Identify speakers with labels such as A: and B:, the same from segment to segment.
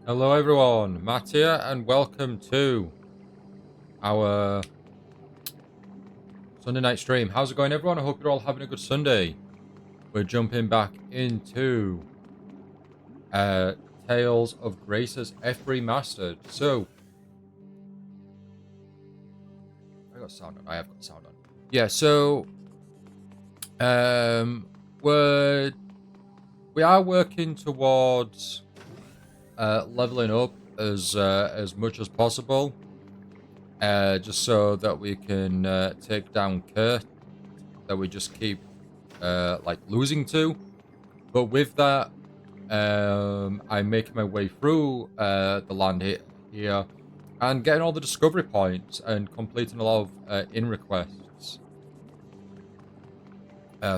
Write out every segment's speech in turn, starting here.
A: Hello everyone, Matt here, and welcome to our Sunday night stream. How's it going everyone? I hope you're all having a good Sunday. We're jumping back into Tales of Grace's F Remastered. So, I got sound on. I have got sound on. Yeah, so we are working towards leveling up as much as possible. Just so that we can take down Kurt that we just keep like losing to. But with that, I'm making my way through the land here and getting all the discovery points and completing a lot of in requests.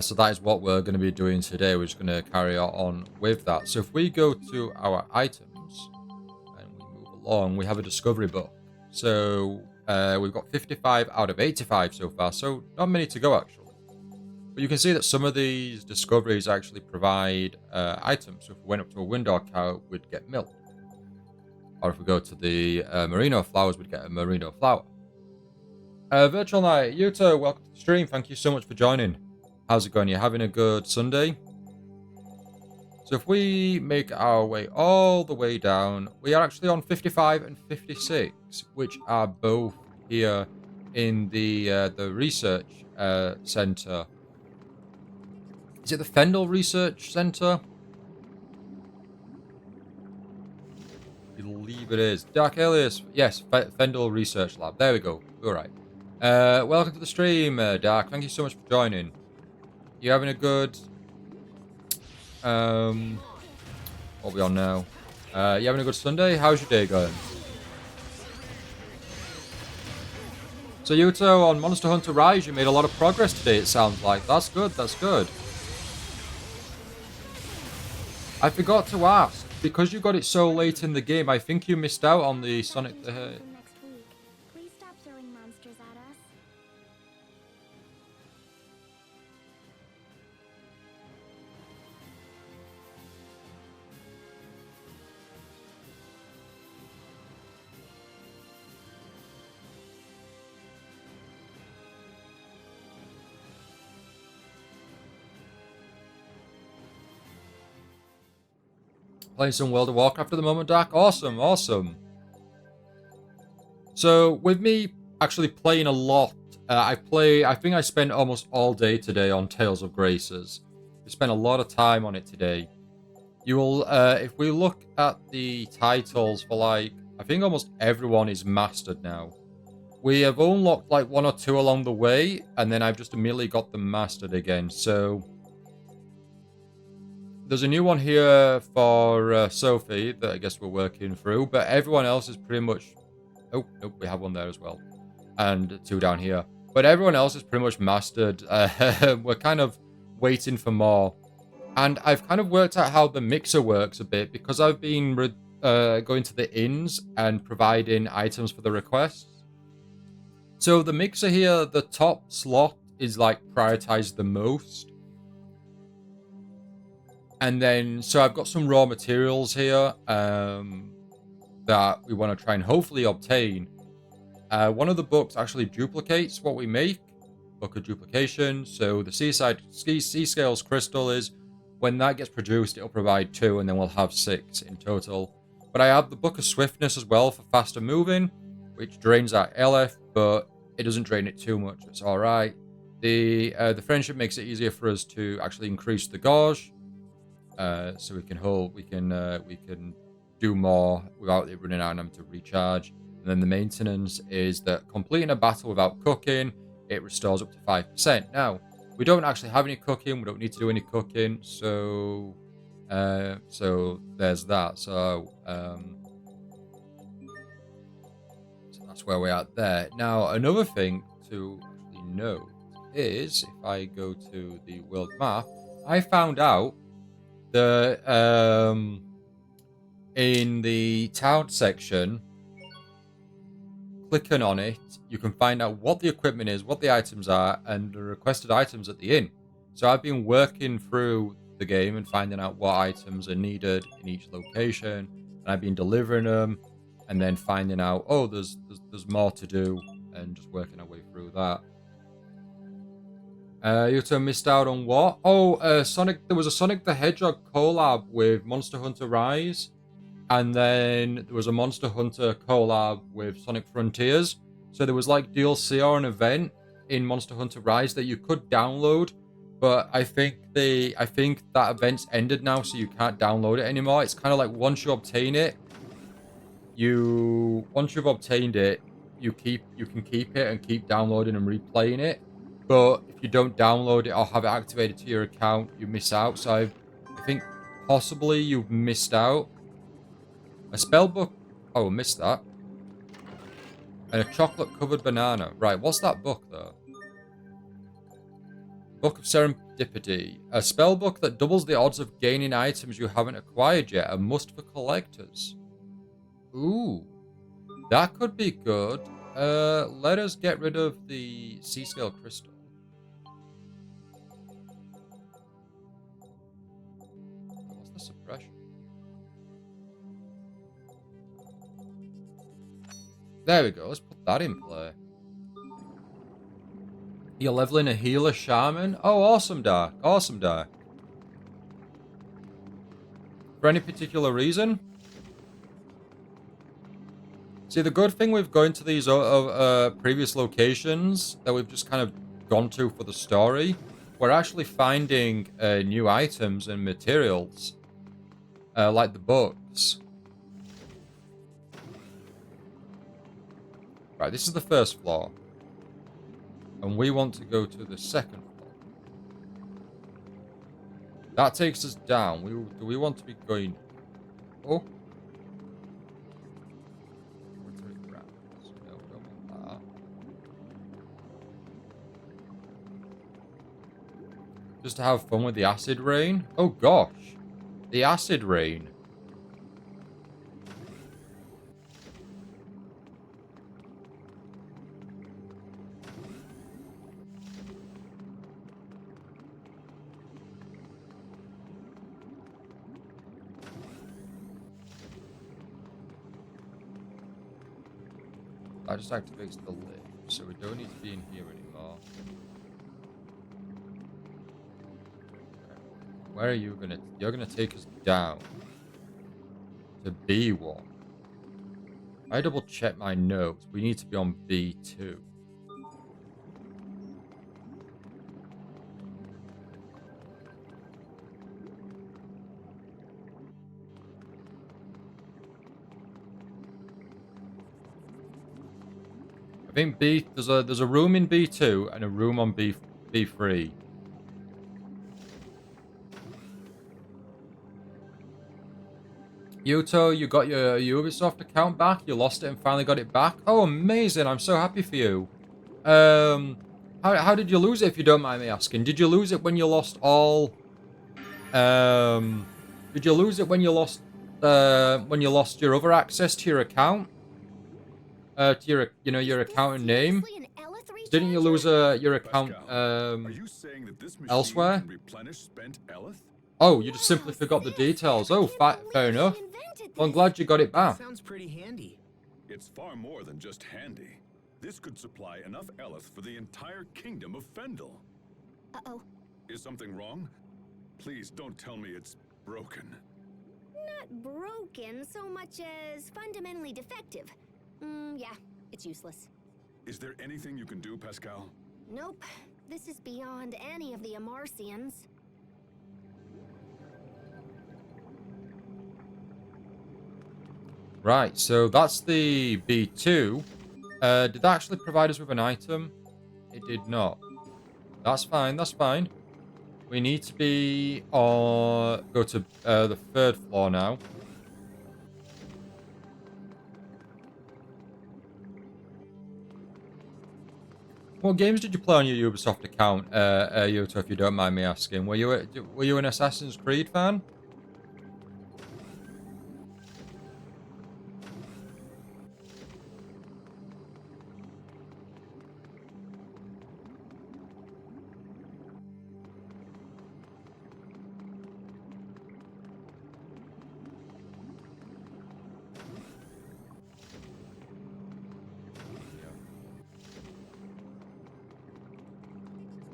A: So that is what we're going to be doing today. We're just going to carry on with that. So if we go to our items and we move along, we have a discovery book. So we've got 55 out of 85 so far, so not many to go actually. But you can see that some of these discoveries actually provide items. So if we went up to a window cow, we'd get milk. Or if we go to the merino flowers, we'd get a merino flower. Virtual Night, Yuto, welcome to the stream. Thank you so much for joining. How's it going? You having a good Sunday? So if we make our way all the way down, we are actually on 55 and 56, which are both here in the research center. Is it the Fendel Research Center? I believe it is. Dark Alias, yes, Fendel Research Lab. There we go. All right. Welcome to the stream, Dark. Thank you so much for joining. You having a good... what are we on now? You having a good Sunday? How's your day going? So Yuto, on Monster Hunter Rise, you made a lot of progress today, it sounds like. That's good, that's good. I forgot to ask, because you got it so late in the game, I think you missed out on the Sonic the Hedgehog.
B: Please stop throwing monsters at us.
A: Playing some World of Warcraft at the moment, Dark? Awesome, awesome. So, with me actually playing a lot, I think I spent almost all day today on Tales of Graces. We spent a lot of time on it today. You will, if we look at the titles for like, I think almost everyone is mastered now. We have unlocked like one or two along the way, and then I've just immediately got them mastered again, so... There's a new one here for Sophie that I guess we're working through, but everyone else is pretty much... Oh, nope, we have one there as well. And two down here. But everyone else is pretty much mastered. We're kind of waiting for more. And I've kind of worked out how the mixer works a bit, because I've been going to the inns and providing items for the requests. So the mixer here, the top slot is like prioritized the most. And then, so I've got some raw materials here that we want to try and hopefully obtain. One of the books actually duplicates what we make, book of duplication. So the sea scales crystal is, when that gets produced, it'll provide 2, and then we'll have 6 in total. But I have the book of swiftness as well for faster moving, which drains our LF, but it doesn't drain it too much. It's all right. The friendship makes it easier for us to actually increase the gauge. So we can do more without it running out and having to recharge. And then the maintenance is that completing a battle without cooking, it restores up to 5%. Now, we don't actually have any cooking, we don't need to do any cooking, so there's that. So that's where we're at there. Now, another thing to actually note is, if I go to the world map, I found out the in the town section, clicking on it, you can find out what the equipment is, what the items are, and the requested items at the inn. So I've been working through the game and finding out what items are needed in each location, and and I've been delivering them, and then finding out, oh, there's more to do, and just working our way through that. Yuto missed out on what? Oh, Sonic. There was a Sonic the Hedgehog collab with Monster Hunter Rise, and then there was a Monster Hunter collab with Sonic Frontiers. So there was like DLC or an event in Monster Hunter Rise that you could download, but I think that event's ended now, so you can't download it anymore. It's kind of like once you obtain it, once you've obtained it, you can keep it and keep downloading and replaying it. But if you don't download it or have it activated to your account, you miss out. So I think possibly you've missed out. A spell book. Oh, missed that. And a chocolate-covered banana. Right, what's that book, though? Book of Serendipity. A spell book that doubles the odds of gaining items you haven't acquired yet. A must for collectors. Ooh. That could be good. Let us get rid of the Sea-Scale Crystal. What's the suppression? There we go. Let's put that in play. You're leveling a healer shaman? Oh, awesome, Dark. Awesome, Dark. For any particular reason? See, the good thing with going to these previous locations that we've just kind of gone to for the story, we're actually finding new items and materials, like the books. Right, this is the first floor. And we want to go to the second floor. That takes us down. Do we want to be going... Oh. No, don't want that. Just to have fun with the acid rain? Oh gosh. The acid rain. That just activates the lift, so we don't need to be in here anymore. Where are you gonna... You're gonna take us down to B1. I double check my notes. We need to be on B2. I think there's a room in B2 and a room on B3. Yuto, you got your Ubisoft account back? You lost it and finally got it back? Oh, amazing. I'm so happy for you. How did you lose it, if you don't mind me asking? Did you lose it when you lost all... Did you lose it when you lost your other access to your account? To your account and name? Didn't you lose your account elsewhere? Oh, you just simply forgot the details. Oh, fair enough. Well, I'm glad you got it back.
C: Sounds pretty handy.
D: It's far more than just handy. This could supply enough Eleth for the entire kingdom of Fendel.
B: Uh-oh.
D: Is something wrong? Please don't tell me it's broken.
B: Not broken so much as fundamentally defective. Yeah, it's useless.
D: Is there anything you can do, Pascal?
B: Nope. This is beyond any of the Amarcians.
A: Right, so that's the B2. Did that actually provide us with an item? It did not. That's fine, that's fine. We need to be on... Go to the third floor now. What games did you play on your Ubisoft account, Yoto, if you don't mind me asking? Were you an Assassin's Creed fan?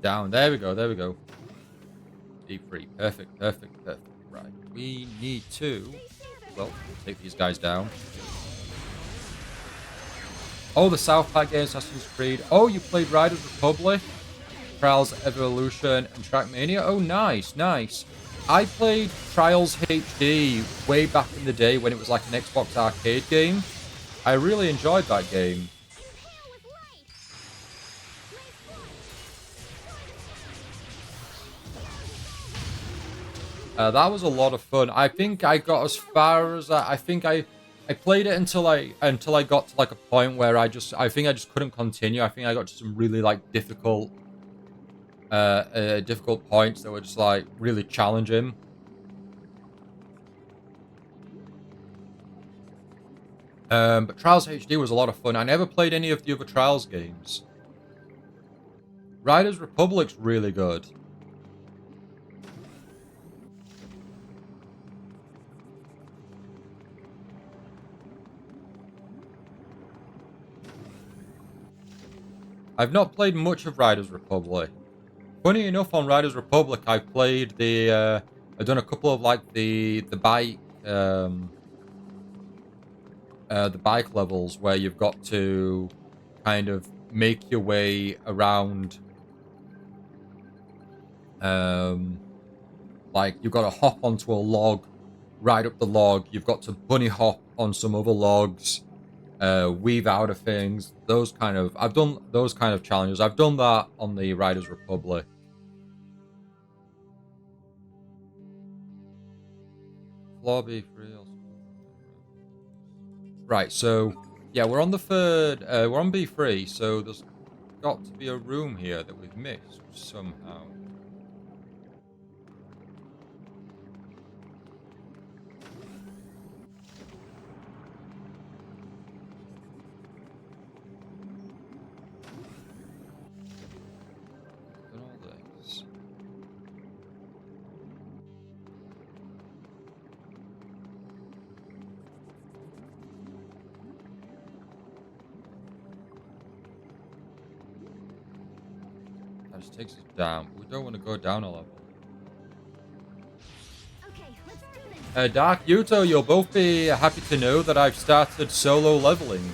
A: down. There we go. There we go. D3. Perfect. Perfect. Perfect. Right. We need to... Well, take these guys down. Oh, the South Park game, Assassin's Creed. Oh, you played Riders Republic, Trials Evolution, and Trackmania. Oh, nice, nice. I played Trials HD way back in the day when it was like an Xbox arcade game. I really enjoyed that game. That was a lot of fun. I think I got as far as I think I played it until I got to like a point where I think I just couldn't continue. I think I got to some really like difficult points that were just like really challenging. But Trials HD was a lot of fun. I never played any of the other Trials games. Riders Republic's really good. I've not played much of Riders Republic. Funny enough, on Riders Republic, I played the. I've done a couple of like the bike levels where you've got to kind of make your way around. Like you've got to hop onto a log, ride up the log. You've got to bunny hop on some other logs. Weave out of things. I've done those kind of challenges. I've done that on the Riders Republic. Lobby free. Right, so yeah, we're on the third. We're on B3, so there's got to be a room here that we've missed somehow. That just takes us down. We don't want to go down a level.
B: Okay, let's do this.
A: Dark Yuto, you'll both be happy to know that I've started solo leveling.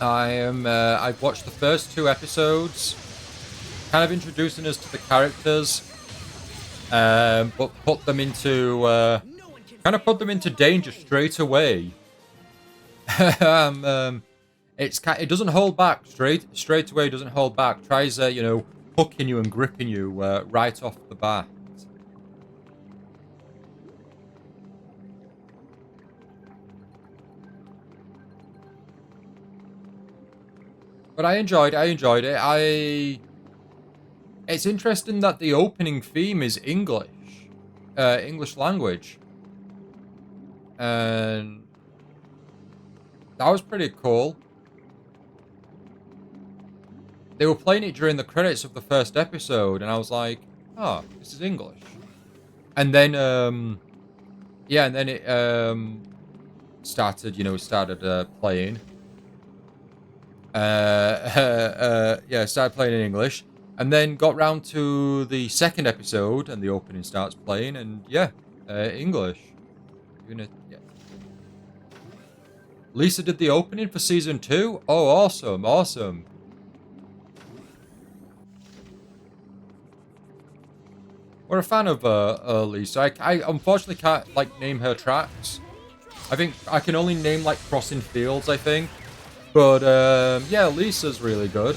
A: I've watched the first 2 episodes, kind of introducing us to the characters, but put them into danger straight away. It doesn't hold back straight away. Doesn't hold back. Tries hooking you and gripping you right off the bat. But I enjoyed it. It's interesting that the opening theme is English language, and that was pretty cool. They were playing it during the credits of the first episode, and I was like, "Oh, this is English." And then, it started playing. Started playing in English, and then got round to the second episode, and the opening starts playing, and English. Lisa did the opening for season 2. Oh, awesome, awesome. We're a fan of Lisa. I unfortunately can't name her tracks. I think I can only name Crossing Fields, I think. But Lisa's really good.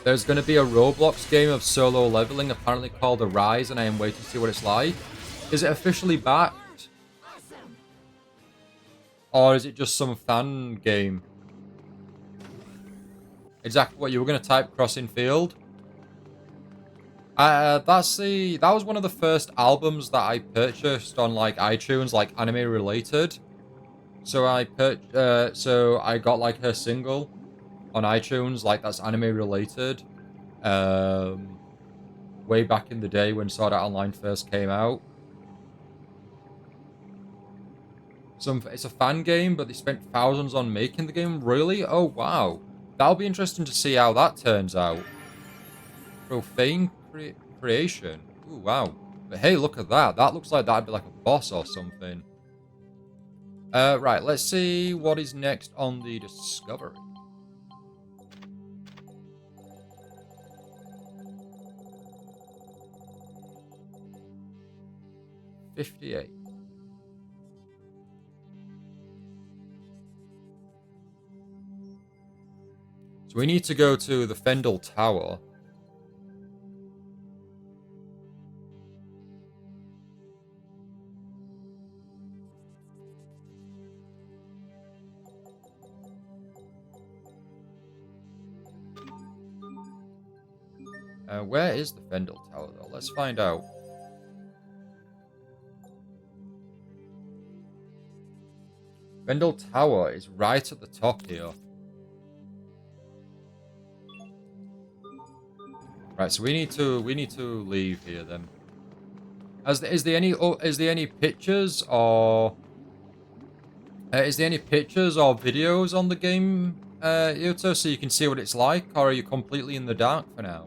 A: There's going to be a Roblox game of solo leveling, apparently called Arise, and I am waiting to see what it's like. Is it officially backed? Or is it just some fan game? Exactly what you were going to type, Crossing Field. That was one of the first albums that I purchased on iTunes, anime related. So I got her single on iTunes, that's anime related. Way back in the day when Sword Art Online first came out. It's a fan game, but they spent thousands on making the game. Really? Oh wow, that'll be interesting to see how that turns out. Profane creation. Ooh, wow. But hey, look at that. That looks like that'd be like a boss or something. Right, let's see what is next on the discovery. $58. So we need to go to the Fendel Tower. Where is the Fendel Tower, though? Let's find out. Fendel Tower is right at the top here. Right, so we need to leave here then. Is there any pictures or videos on the game, Yuto, so you can see what it's like, or are you completely in the dark for now?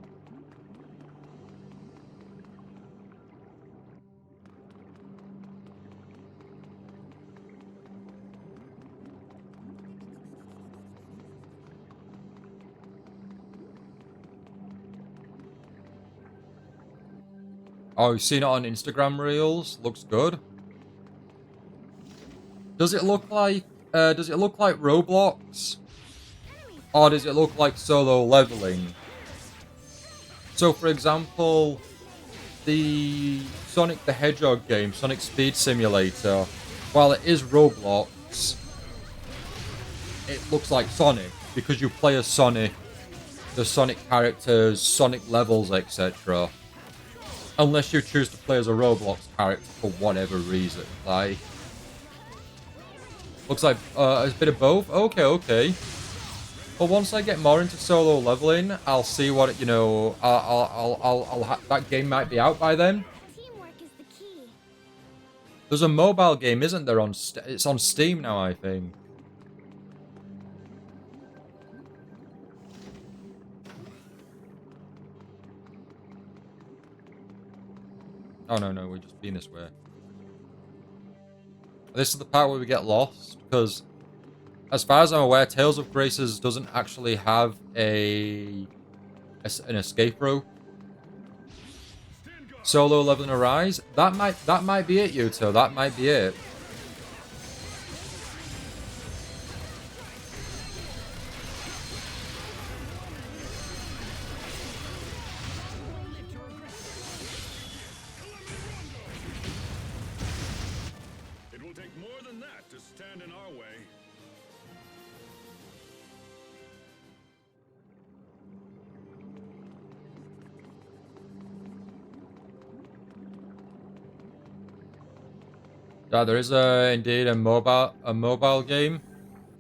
A: Oh, you've seen it on Instagram Reels? Looks good. Does it look like Roblox? Or does it look like solo leveling? So for example, the Sonic the Hedgehog game, Sonic Speed Simulator, while it is Roblox, it looks like Sonic because you play as Sonic, the Sonic characters, Sonic levels, etc. Unless you choose to play as a Roblox character for whatever reason. Like, looks like a bit of both. Okay. But once I get more into solo leveling, I'll see what it, that game might be out by then.
B: Teamwork is the key.
A: There's a mobile game, isn't there? It's on Steam now, I think. Oh, no, we're just being this way. This is the part where we get lost, because as far as I'm aware, Tales of Graces doesn't actually have an escape rope. Solo leveling Arise? That might be it, Yuto. That might be it. Yeah, there is indeed a mobile game.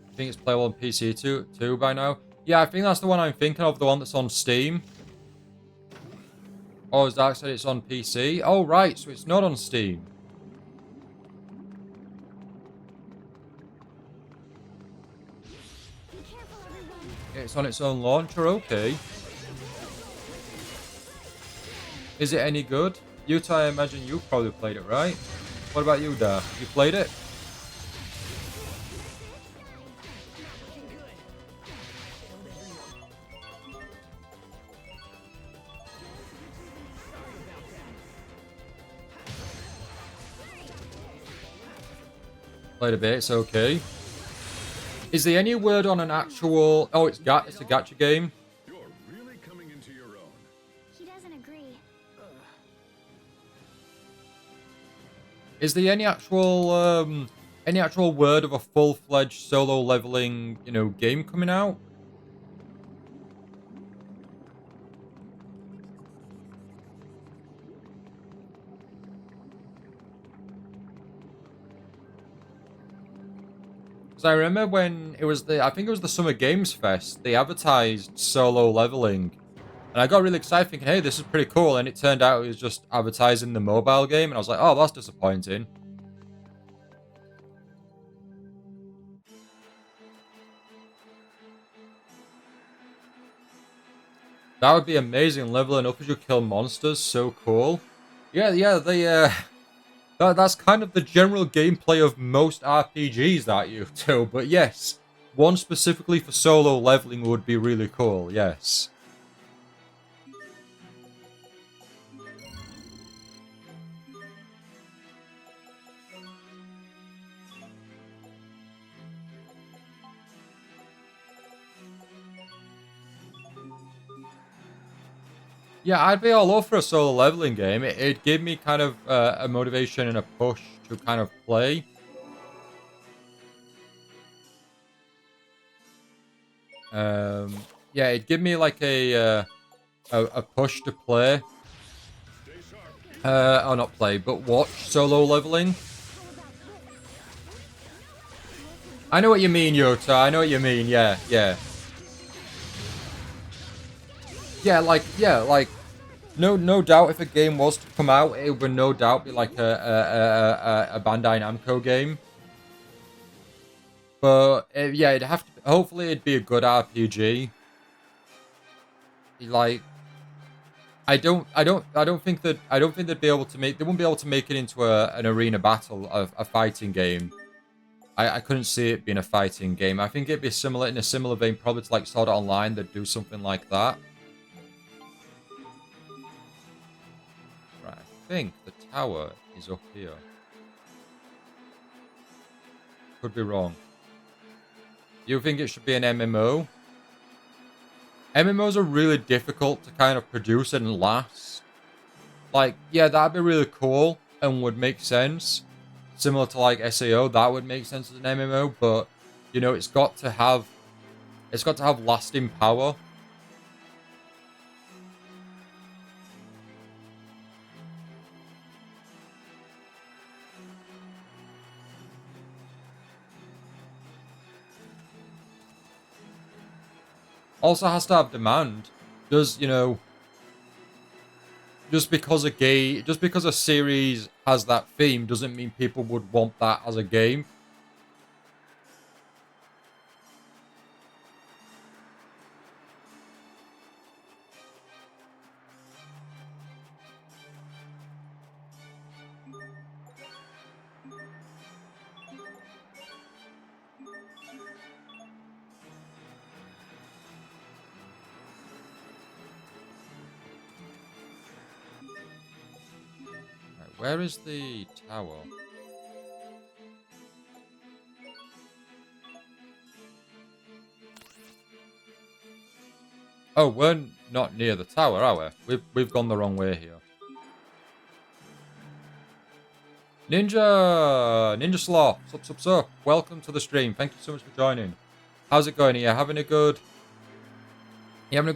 A: I think it's playable on PC too by now. Yeah, I think that's the one I'm thinking of, the one that's on Steam. Oh, as Dark said, it's on PC. Oh, right, so it's not on Steam. It's on its own launcher, okay. Is it any good? Yuta, I imagine you've probably played it, right? What about you, Dark? You played it? Played a bit, it's okay. Is there any word on an actual... Oh, it's a gacha game?
D: You're really coming into your own.
B: He doesn't agree.
A: Is there any actual word of a full-fledged solo leveling, game coming out? Because I remember when it was I think it was the Summer Games Fest, they advertised solo leveling. And I got really excited thinking, hey, this is pretty cool. And it turned out it was just advertising the mobile game. And I was like, oh, that's disappointing. That would be amazing. Leveling up as you kill monsters. So cool. Yeah, that's kind of the general gameplay of most RPGs that you do. But yes, one specifically for solo leveling would be really cool. Yes. Yeah, I'd be all over a solo leveling game. It'd give me kind of a motivation and a push to kind of play. Yeah, it'd give me like a push to play. Or not play, but watch solo leveling. I know what you mean, Yota. I know what you mean. Yeah. Yeah, like, no doubt if a game was to come out, it would no doubt be like a Bandai Namco game. But yeah, it'd have to. Hopefully, it'd be a good RPG. Like, I don't think they'd be able to make. They wouldn't be able to make it into an arena battle of a fighting game. I couldn't see it being a fighting game. I think it'd be similar in a similar vein, probably to like Sword Art Online. They'd do something like that. Right, I think the tower is up here. Could be wrong. You think it should be an MMO? MMOs are really difficult to kind of produce and last. Like, yeah, that'd be really cool and would make sense. Similar to like SAO, that would make sense as an MMO, but you know, it's got to have lasting power. Also has to have demand. Does, you know, just because a series has that theme doesn't mean people would want that as a game. Where is the tower? Oh, we're not near the tower, are we? We've gone the wrong way here. Ninja Sloth, sup. Welcome to the stream. Thank you so much for joining. How's it going? Are you having a good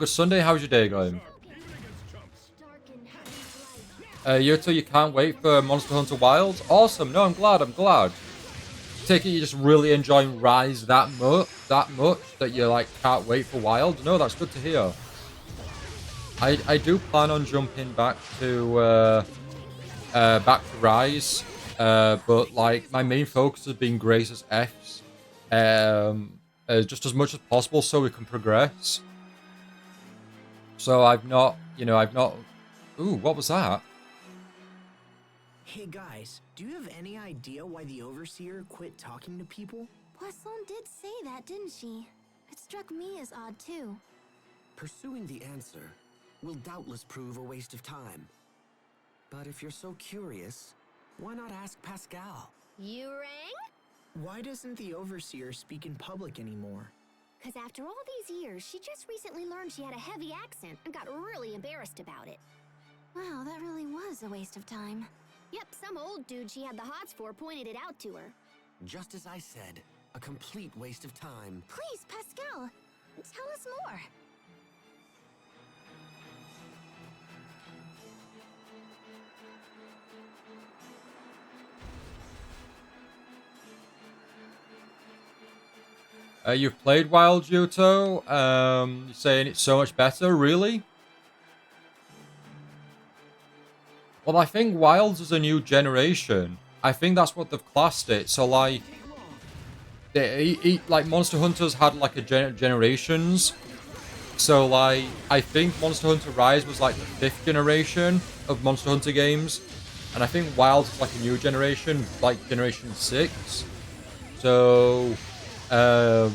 A: Sunday? How's your day going? Yoto, you can't wait for Monster Hunter Wilds? Awesome. No, I'm glad. Take it you're just really enjoying Rise that much that you like can't wait for Wilds? No, that's good to hear. I do plan on jumping back to Rise, but like my main focus has been Grace's Fs, just as much as possible so we can progress. So I've not. Ooh, what was that?
C: Hey guys, do you have any idea why the Overseer quit talking to people?
B: Poisson did say that, didn't she? It struck me as odd too.
C: Pursuing the answer will doubtless prove a waste of time. But if you're so curious, why not ask Pascal?
B: You rang?
C: Why doesn't the Overseer speak in public anymore?
B: Because after all these years, she just recently learned she had a heavy accent and got really embarrassed about it. Wow, that really was a waste of time. Yep, some old dude she had the hots for pointed it out to her.
C: Just as I said, a complete waste of time.
B: Please, Pascal, tell us more.
A: You've played Wild Johto. You're saying it's so much better, really? Well, I think Wilds is a new generation. I think that's what they've classed it. So, like, like Monster Hunters had like a generations, So, like, I think Monster Hunter Rise was like the 5th generation of Monster Hunter games. And I think Wilds is like a new generation, like Generation 6. So,
B: Sword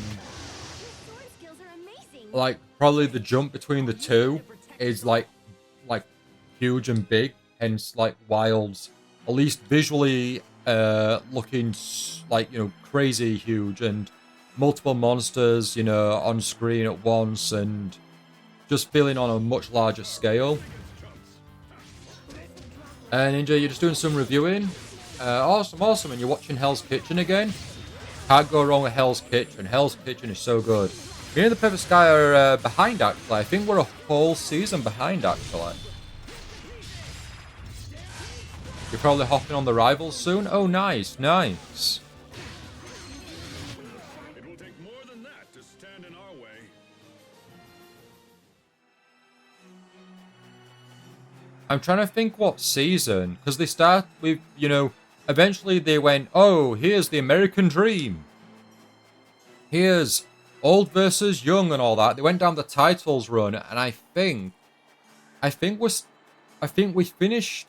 B: skills are amazing.
A: like, probably the jump between the two is like huge and big. Hence, like, Wilds, at least visually, looking like, you know, crazy huge and multiple monsters, you know, on screen at once and just feeling on a much larger scale. And Ninja, you're just doing some reviewing. Awesome. And you're watching Hell's Kitchen again. Can't go wrong with Hell's Kitchen. Hell's Kitchen is so good. Me and the Perfect Sky are behind, actually. I think we're a whole season behind, actually. You're probably hopping on the Rivals soon. Oh, nice.
D: It will take more than that to stand in our way.
A: I'm trying to think what season. Because they start with, you know, eventually they went, oh, here's the American Dream. Here's old versus young and all that. They went down the titles run, and I think we finished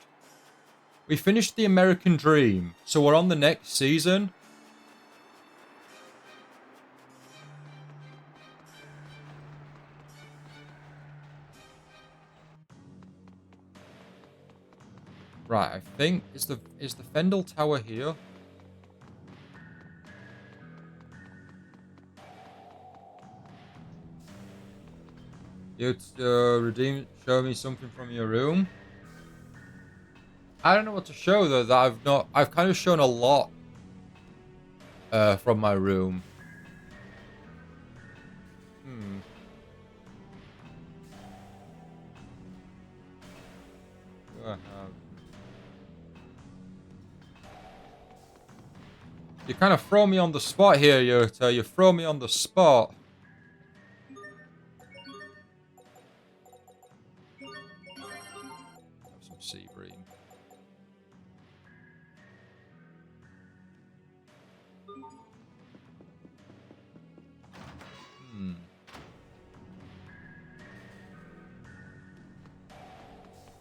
A: the American Dream, so we're on the next season. Right, I think is the Fendel Tower here. You'd show me something from your room. I don't know what to show though. That I've kind of shown a lot from my room. Do I have? You kind of throw me on the spot here, Yota. You throw me on the spot. Have some sea bream.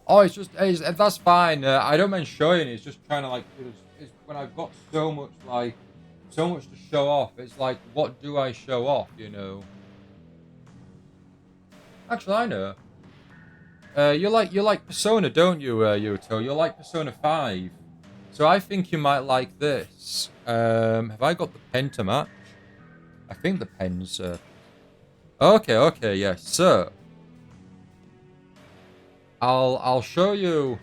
A: Oh, that's fine. I don't mind showing. It's just trying to like. It's when I've got so much to show off. It's like, what do I show off? You know. Actually, I know. You like Persona, don't you, Yuto? You like Persona 5. So I think you might like this. Have I got the pen to match? I think the pen's. Okay, yes, so. I'll show you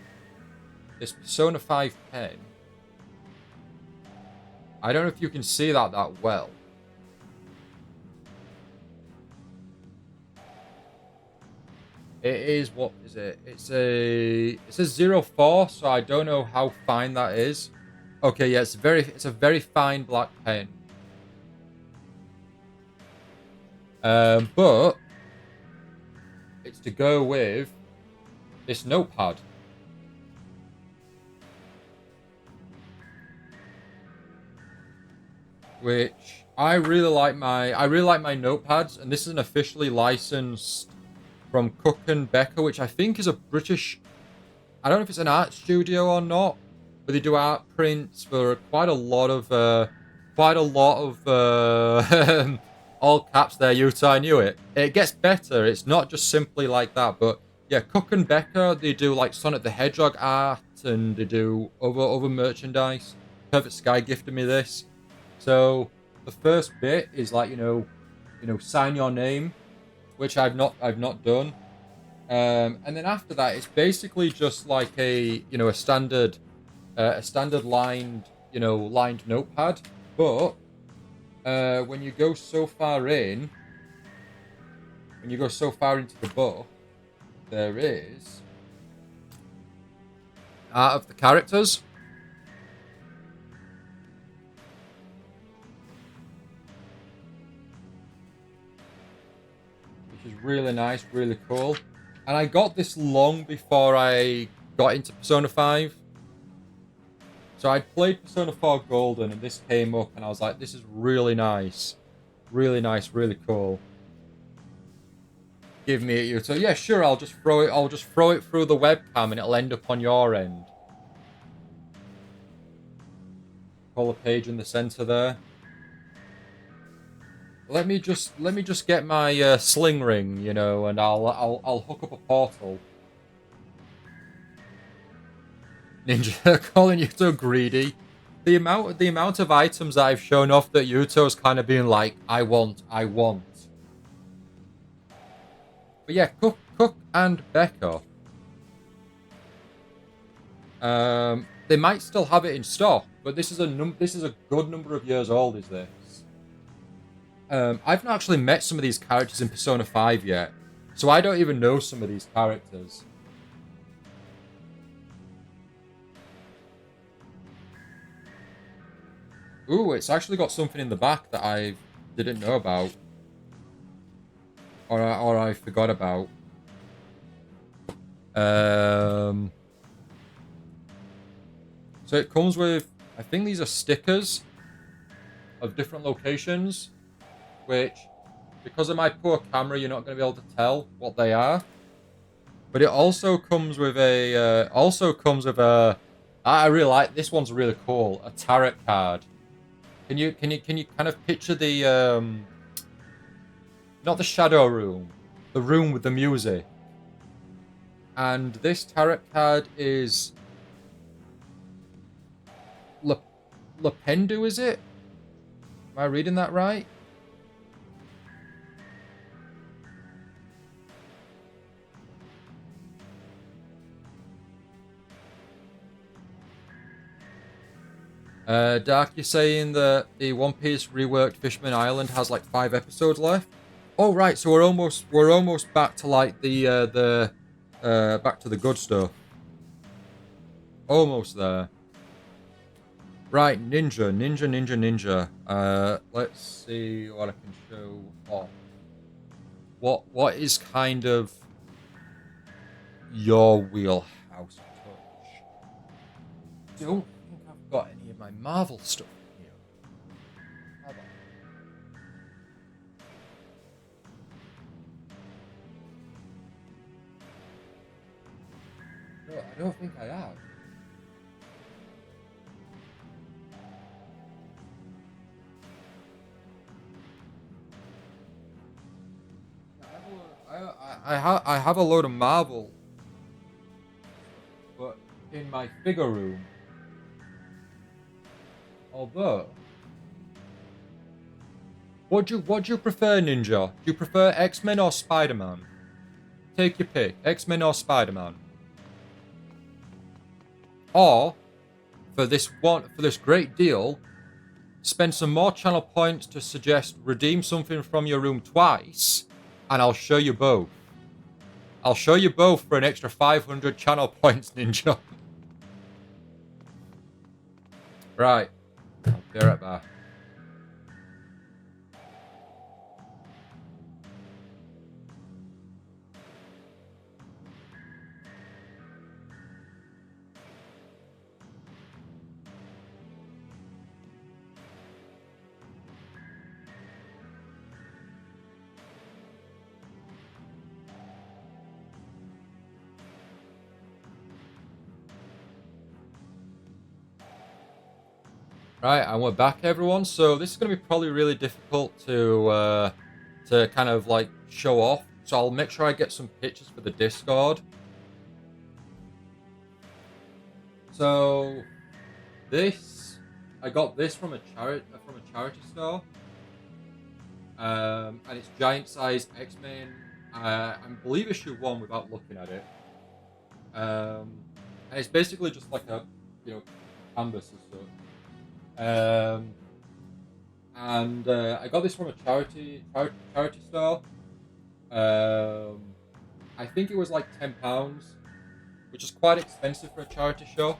A: this Persona 5 pen. I don't know if you can see that well. It is, what is it? It says 04, so I don't know how fine that is. Okay, yeah, it's a very fine black pen. But it's to go with this notepad. Which I really like my notepads, and this is an officially licensed from Cook and Becker, which I think is a British, I don't know if it's an art studio or not, but they do art prints for quite a lot of all caps there, Yuta, I knew it. It gets better. It's not just simply like that, but yeah, Cook and Becker, they do like Sonic the Hedgehog art, and they do other merchandise. Perfect Sky gifted me this. So the first bit is like, you know, sign your name, which I've not done. And then after that, it's basically just like a standard lined notepad. But when you go so far into the book, there is art of the characters. Which is really nice, really cool. And I got this long before I got into Persona 5. So I'd played Persona 4 Golden and this came up and I was like, this is really nice. Really nice, really cool. give me at you. So yeah, sure, I'll just throw it. I'll just throw it through the webcam, and it'll end up on your end. Color page in the center there. Let me just get my sling ring, you know, and I'll hook up a portal. Ninja calling you so greedy. The amount of items that I've shown off that Yuto's kind of being like, I want. But yeah, Cook and Becca. They might still have it in stock, but this is a good number of years old. Is this? I've not actually met some of these characters in Persona 5 yet, so I don't even know some of these characters. Ooh, it's actually got something in the back that I didn't know about. Or I forgot about. So it comes with, I think these are stickers of different locations, which, because of my poor camera, you're not going to be able to tell what they are. But it also comes with a, I really like, this one's really cool, a tarot card. Can you kind of picture the, not the shadow room, the room with the music. And this tarot card is Lependu, is it? Am I reading that right? Dark, you're saying that the One Piece reworked Fishman Island has like 5 episodes left? Oh right, so we're almost back to like the back to the good stuff. Almost there. Right, ninja. Let's see what I can show off. What is kind of your wheelhouse touch? Don't think I've got any of my Marvel stuff here. Have I? No, I don't think I have. I have a load of Marvel, but in my figure room. Although, what do you prefer, Ninja? Do you prefer X-Men or Spider-Man? Take your pick, X-Men or Spider-Man. Or, for this great deal, spend some more channel points to suggest redeem something from your room twice, and I'll show you both. I'll show you both for an extra 500 channel points, Ninja. Right. I'll be right back. Right, and we're back, everyone. So this is going to be probably really difficult to kind of like show off. So I'll make sure I get some pictures for the Discord. So I got this from a charity store, and it's giant size X-Men. I believe issue 1 without looking at it. And it's basically just like a canvas and stuff. And I got this from a charity store. I think it was like £10, which is quite expensive for a charity show.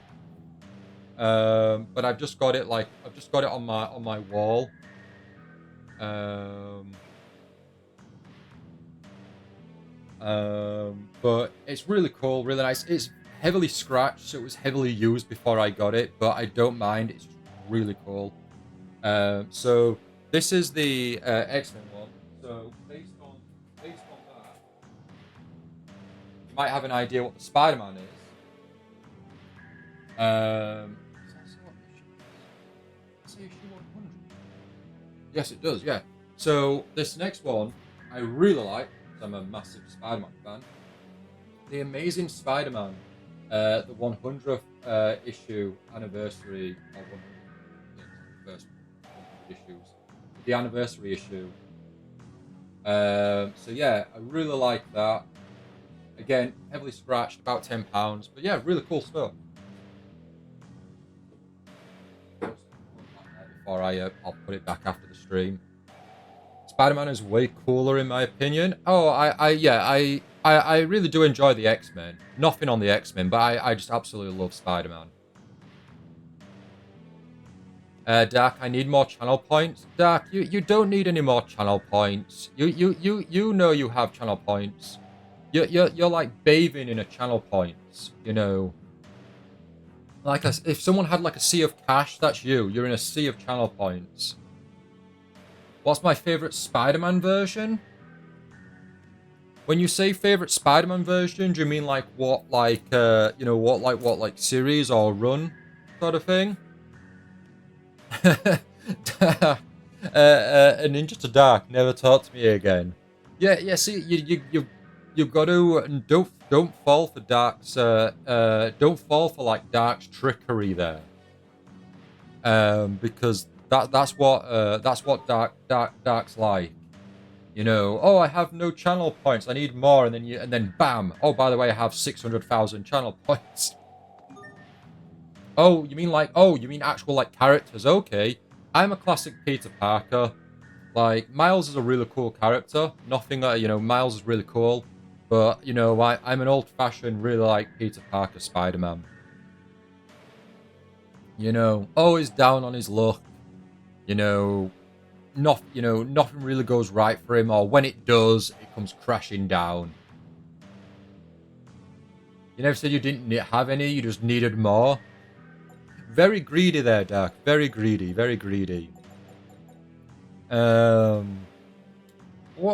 A: But I've just got it on my wall. But it's really cool, really nice. It's heavily scratched, so it was heavily used before I got it, but I don't mind. It's really cool. So this is the X-Men one. So based on that, might have an idea what the Spider-Man is. Say issue 100. Yes, it does. Yeah. So this next one, I really like. I'm a massive Spider-Man fan. The Amazing Spider-Man, the 100th issue anniversary of 100, first 100 issues, the anniversary issue. So yeah, I really like that. Again, heavily scratched, about £10, but yeah, really cool stuff. Before I'll put it back after the stream. Spider-Man is way cooler in my opinion. Oh, I really do enjoy the X-Men. Nothing on the X-Men, but I just absolutely love Spider-Man. Dark, I need more channel points. Dark, you don't need any more channel points. You know you have channel points. You're like bathing in a channel points, you know. Like if someone had like a sea of cash, that's you. You're in a sea of channel points. What's my favorite Spider-Man version? When you say favorite Spider-Man version, do you mean like what, like you know, what like series or run sort of thing? A Ninja to Dark, never talk to me again. Yeah. See, you've got to don't fall for Dark's don't fall for like Dark's trickery there. Because that's what Dark's like. You know, oh, I have no channel points. I need more, and then bam. Oh, by the way, I have 600,000 channel points. Oh, you mean actual like characters? Okay, I'm a classic Peter Parker. Like Miles is a really cool character. Nothing, you know, Miles is really cool, but you know, I'm an old-fashioned, really like Peter Parker Spider-Man. You know, always down on his luck. You know, nothing really goes right for him, or when it does, it comes crashing down. You never said you didn't have any, you just needed more. Very greedy there, Dark. Very greedy, very greedy. Well,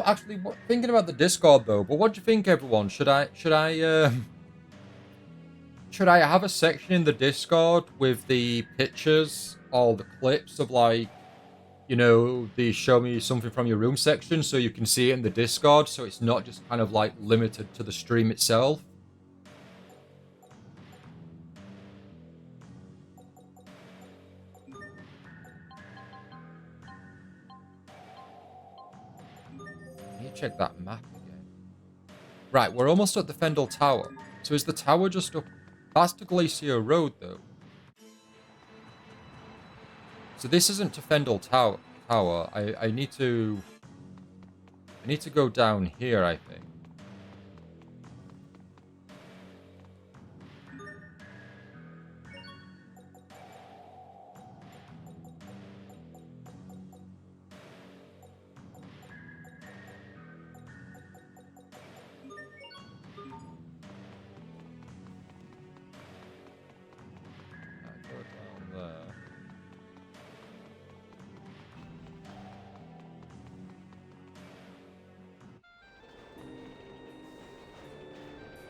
A: actually, thinking about the Discord though, but what do you think, everyone? Should I have a section in the Discord with the pictures, all the clips of like, you know, the show me something from your room section, so you can see it in the Discord, so it's not just kind of like limited to the stream itself? Check that map again. Right, we're almost at the Fendel Tower. So is the tower just up? That's to Glacier Road, though. So this isn't to Fendel Tower. I need to go down here, I think.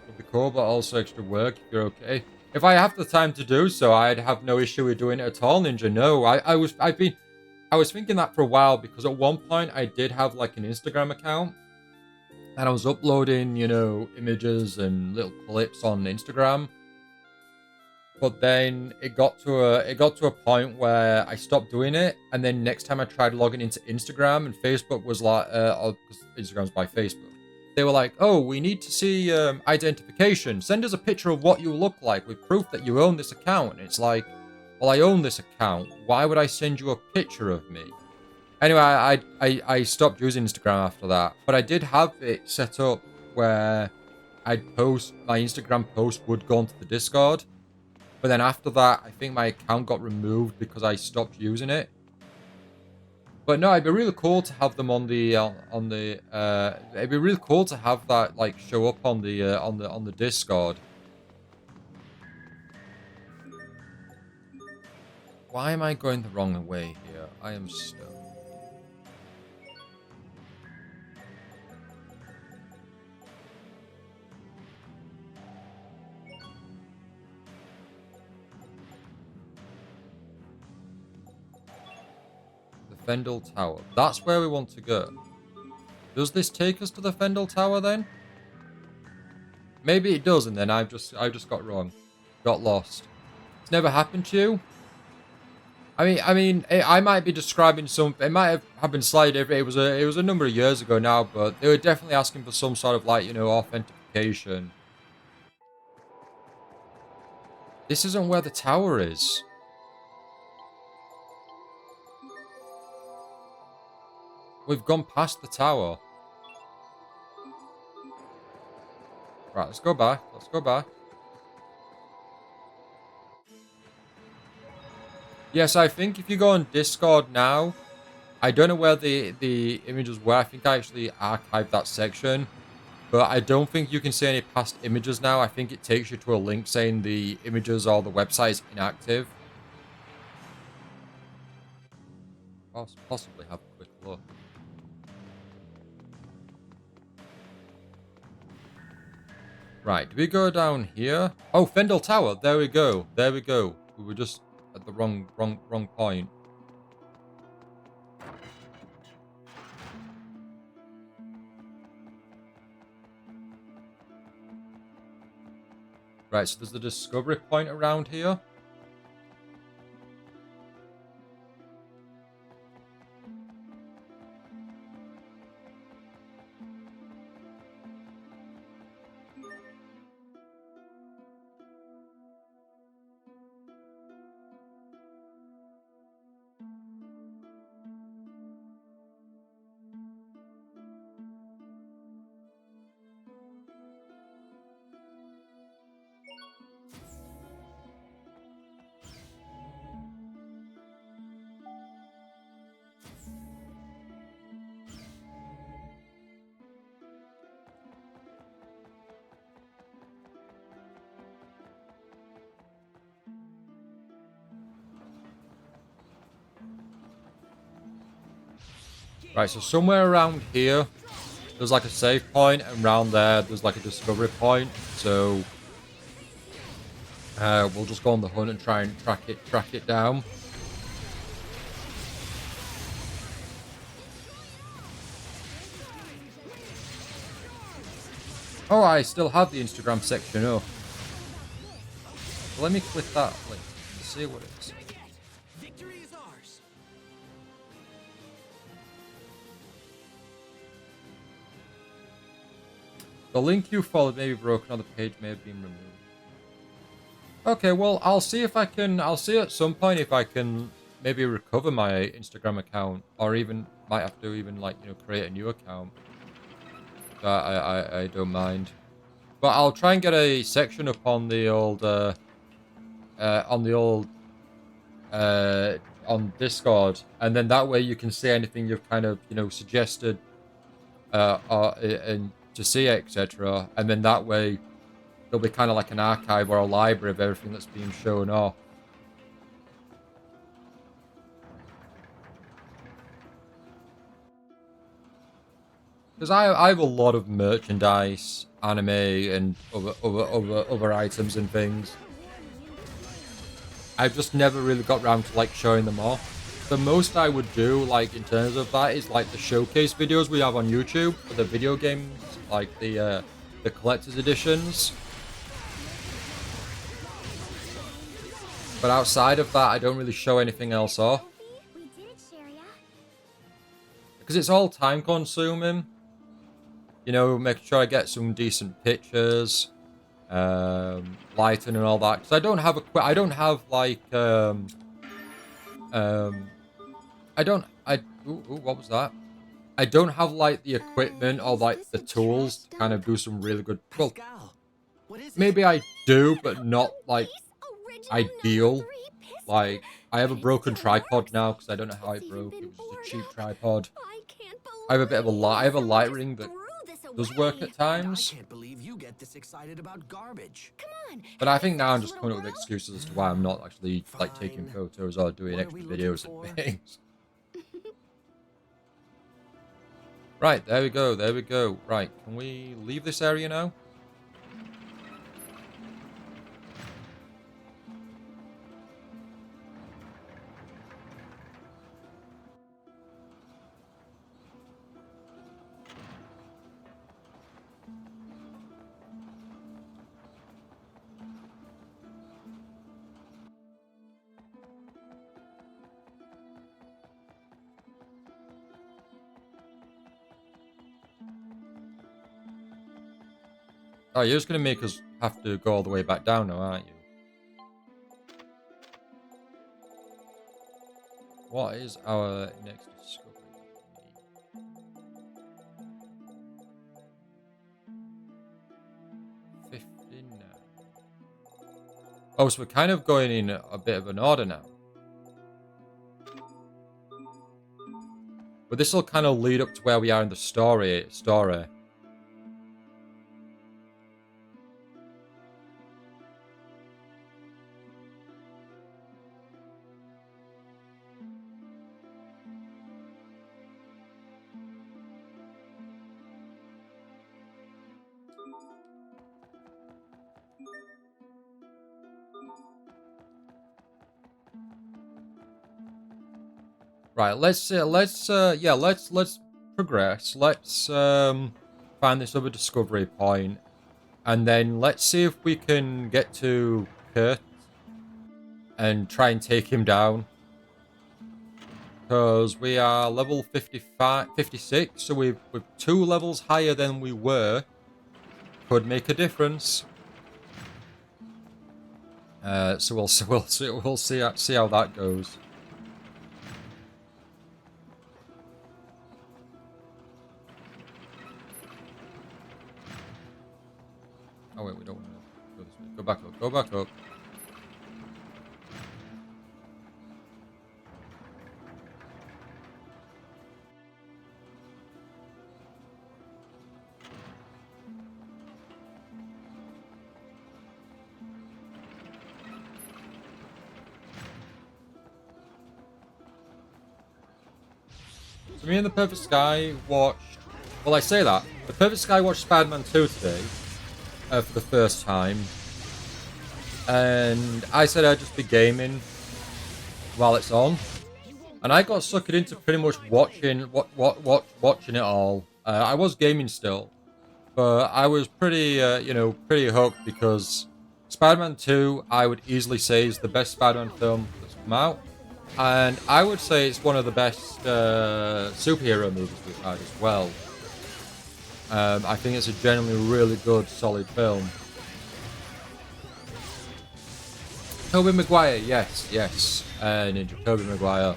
A: Would be cool, but also extra work if you're okay. If I have the time to do so, I'd have no issue with doing it at all, Ninja. No, I was thinking that for a while, because at one point I did have like an Instagram account, and I was uploading, you know, images and little clips on Instagram. But then it got to a point where I stopped doing it, and then next time I tried logging into Instagram, and Facebook was like, because Instagram's by Facebook, they were like, "Oh, we need to see identification. Send us a picture of what you look like with proof that you own this account." And it's like, well, I own this account. Why would I send you a picture of me? Anyway, I stopped using Instagram after that, but I did have it set up where I'd post my Instagram post would go onto the Discord. But then after that, I think my account got removed because I stopped using it. But no, it'd be really cool to have them on the it'd be really cool to have that like show up on the Discord. Why am I going the wrong way here? I am stuck. Fendel Tower. That's where we want to go. Does this take us to the Fendel Tower then? Maybe it does, and then I just got wrong. Got lost. It's never happened to you? I might be describing some. It might have been slightly different. It was a number of years ago now, but they were definitely asking for some sort of like authentication. This isn't where the tower is. We've gone past the tower. Right, let's go back. Let's go back. Yes, I think if you go on Discord now, I don't know where the images were. I think I actually archived that section. But I don't think you can see any past images now. I think it takes you to a link saying the images or the website is inactive. Possibly have a quick look. Right, do we go down here? Oh, Fendel Tower. There we go. There we go. We were just at the wrong point. Right, so there's the discovery point around here. Right, so somewhere around here, there's like a save point, and around there, there's like a discovery point. So we'll just go on the hunt and try and track it down. Oh, I still have the Instagram section up. So let me click that link and see what it is.
C: Victory is ours.
A: The link you followed may be broken or the page may have been removed. Okay, well, I'll see if I can. I'll see at some point if I can maybe recover my Instagram account, or even might have to even create a new account. I don't mind, but I'll try and get a section up on the old on Discord, and then that way you can see anything you've kind of suggested and to see, etc. And then that way there'll be kind of like an archive or a library of everything that's being shown off. Because I have a lot of merchandise, anime, and other items and things. I've just never really got around to showing them off. The most I would do in terms of that is the showcase videos we have on YouTube for the video games, the collector's editions. But outside of that, I don't really show anything else off. Because it's all time consuming. Making sure I get some decent pictures, lighting and all that. Because I don't have what was that? I don't have the equipment or the tools to kind of do some really good. Well, maybe I do, but not ideal. I have a broken tripod now because I don't know how it broke. It was just a cheap tripod. I have a bit of I have a light ring that does work at times.
C: I can't believe you get this excited about garbage.
A: But I think now I'm just coming up with excuses as to why I'm not actually taking photos or doing extra videos and things. Right, there we go, there we go. Right, can we leave this area now? Oh, you're just going to make us have to go all the way back down now, aren't you? What is our next discovery? 59. Oh, so we're kind of going in a bit of an order now. But this will kind of lead up to where we are in the story. Right, let's progress. Let's find this other discovery point, and then let's see if we can get to Kurt and try and take him down. Because we are level 56, so we're 2 levels higher than we were. Could make a difference. So we'll see how that goes. Oh wait, we don't want to go this way. Go back up. Go back up. So me and the Perfect Sky watched... Well, I say that. The Perfect Sky watched Spider-Man 2 today. For the first time. And I said I'd just be gaming while it's on. And I got suckered into pretty much watching watching it all. I was gaming still. But I was pretty, pretty hooked because Spider-Man 2, I would easily say, is the best Spider-Man film that's come out. And I would say it's one of the best superhero movies we've had as well. I think it's a genuinely really good, solid film. Tobey Maguire, yes. Ninja Tobey Maguire.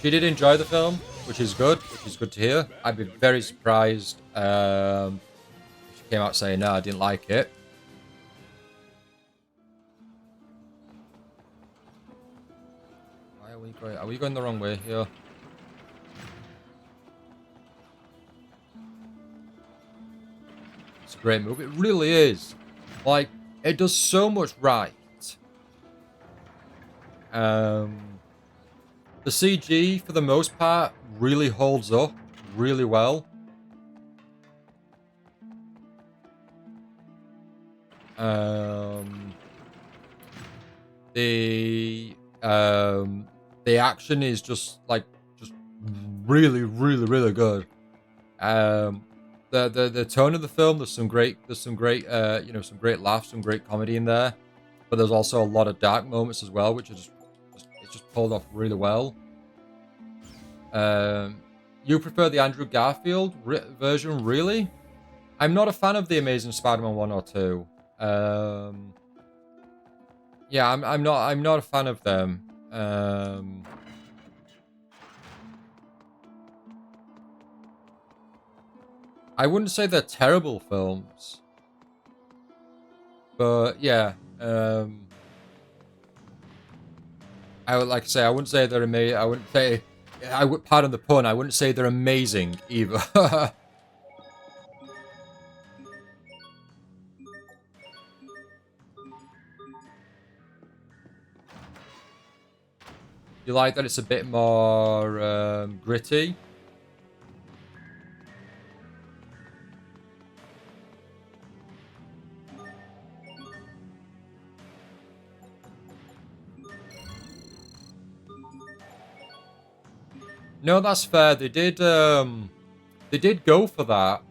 A: She did enjoy the film, which is good to hear. I'd be very surprised if she came out saying, no, I didn't like it. Why are we going? Are we going the wrong way here? It's a great movie. It really is. Like, it does so much right. The CG, for the most part, really holds up really well. The action is just really, really, really good. The tone of the film, there's some great some great laughs, some great comedy in there, but there's also a lot of dark moments as well, which is just pulled off really well. You prefer the Andrew Garfield version, really? I'm not a fan of the Amazing Spider-Man 1 or 2. Yeah, I'm not a fan of them. I wouldn't say they're terrible films, but yeah, I would say I wouldn't say they're amazing. I wouldn't say, pardon the pun, I wouldn't say they're amazing either. You like that it's a bit more gritty? No, that's fair. They did go for that.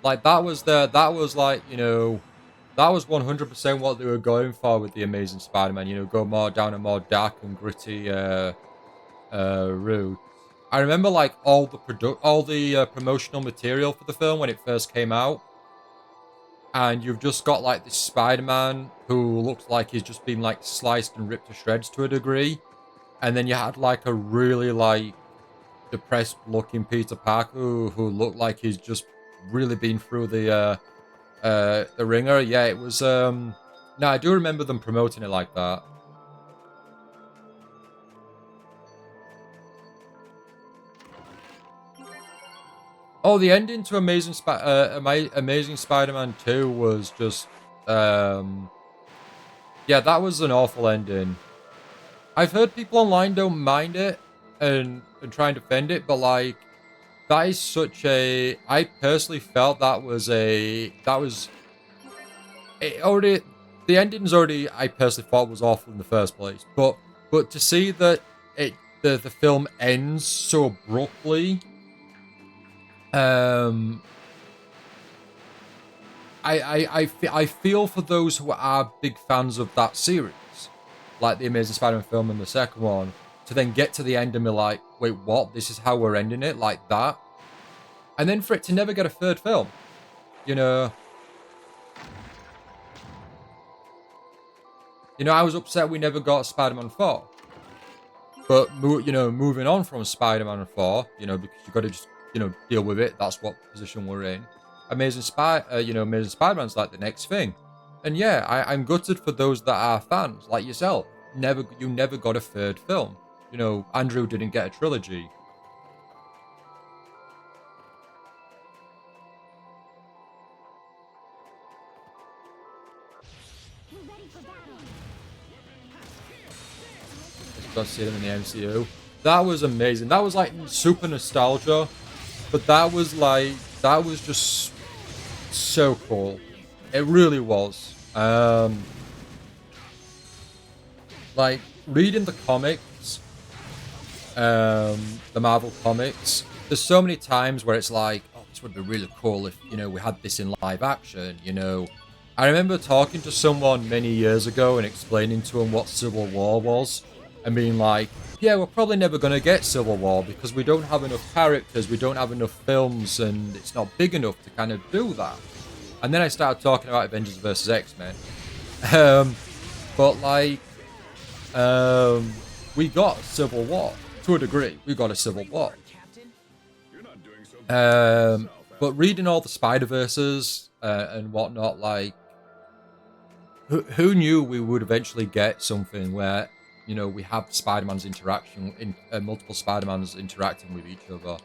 A: Like that was like, that was 100% what they were going for with the Amazing Spider-Man. Go more down a more dark and gritty route. I remember like all the promotional material for the film when it first came out, and you've just got like this Spider-Man who looks like he's just been like sliced and ripped to shreds to a degree, and then you had like a really like depressed looking Peter Parker who looked like he's just really been through the ringer. Yeah, it was no, I do remember them promoting it like that. Oh, the ending to Amazing Spider-Man 2 was just yeah, that was an awful ending. I've heard people online don't mind it and try and defend it, but like that is such a I personally felt that was it already the ending's already I personally thought was awful in the first place. But to see that the film ends so abruptly, I feel for those who are big fans of that series, like the Amazing Spider-Man film and the second one, to then get to the end and be like, wait, what? This is how we're ending it, like that, and then for it to never get a third film, you know. I was upset we never got Spider-Man 4, but moving on from Spider-Man 4, because you got to just deal with it. That's what position we're in. Amazing Spider-Man's like the next thing. And yeah, I'm gutted for those that are fans, like yourself. You never got a third film. Andrew didn't get a trilogy. Just got to see them in the MCU. That was amazing. That was like super nostalgia, but that was just so cool. It really was. Like reading the comics, the Marvel comics. There's so many times where it's like, oh, this would be really cool if we had this in live action. I remember talking to someone many years ago and explaining to him what Civil War was, and being like, yeah, we're probably never going to get Civil War because we don't have enough characters, we don't have enough films, and it's not big enough to kind of do that. And then I started talking about Avengers vs. X-Men. But like, we got Civil War. To a degree, we got a Civil War. But reading all the Spider-Verses and whatnot, like, who knew we would eventually get something where we have Spider-Man's interaction in multiple Spider-Mans interacting with each other.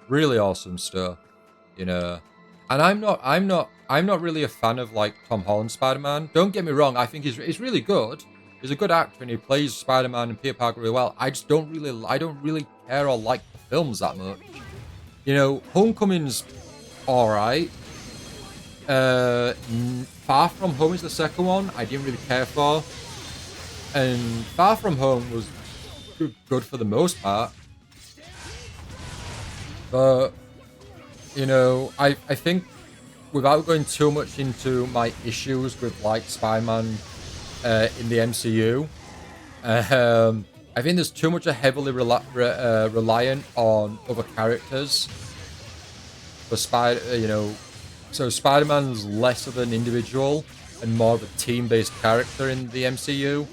A: Really awesome stuff, And I'm not really a fan of like Tom Holland's Spider-Man. Don't get me wrong. I think he's really good. He's a good actor and he plays Spider-Man and Peter Parker really well. I don't really care or like the films that much. Homecoming's all right. Far From Home is the second one. I didn't really care for. And Far From Home was good for the most part. But, I think without going too much into my issues with, like, Spider-Man in the MCU, I think there's too much heavily reliant on other characters for so Spider-Man's less of an individual and more of a team-based character in the MCU.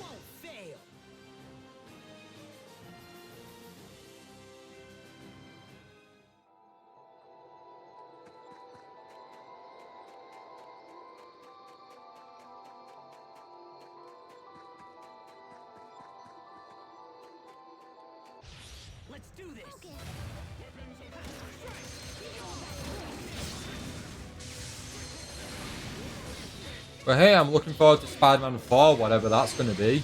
C: Let's do this.
A: But hey, I'm looking forward to Spider-Man 4, whatever that's going to be.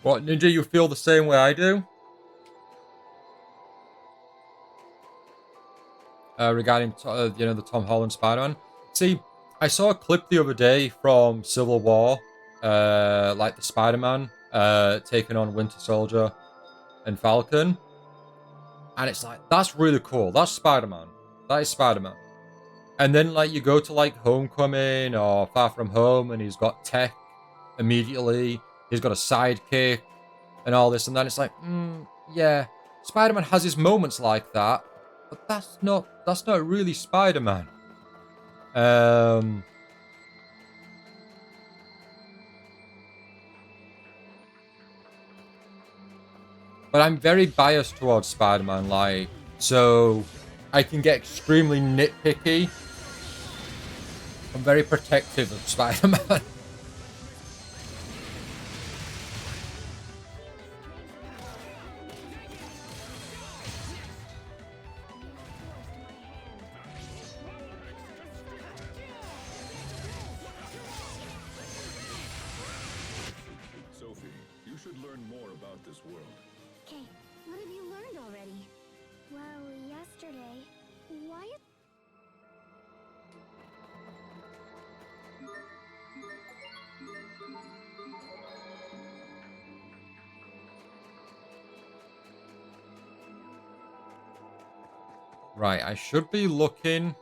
A: What, Ninja, you feel the same way I do? Regarding, the Tom Holland Spider-Man. See, I saw a clip the other day from Civil War, like the Spider-Man taking on Winter Soldier and Falcon. And it's like, that's really cool. That's Spider-Man. That is Spider-Man. And then, like, you go to, like, Homecoming or Far From Home, and he's got tech immediately. He's got a sidekick and all this and that. It's like, yeah, Spider-Man has his moments like that, but that's not really Spider-Man. But I'm very biased towards Spider-Man, like, so I can get extremely nitpicky. I'm very protective of Spider-Man.
D: Sophie, you should learn more about this world.
B: Okay, what have you learned already? Well, yesterday, Wyatt...
A: Right, I should be looking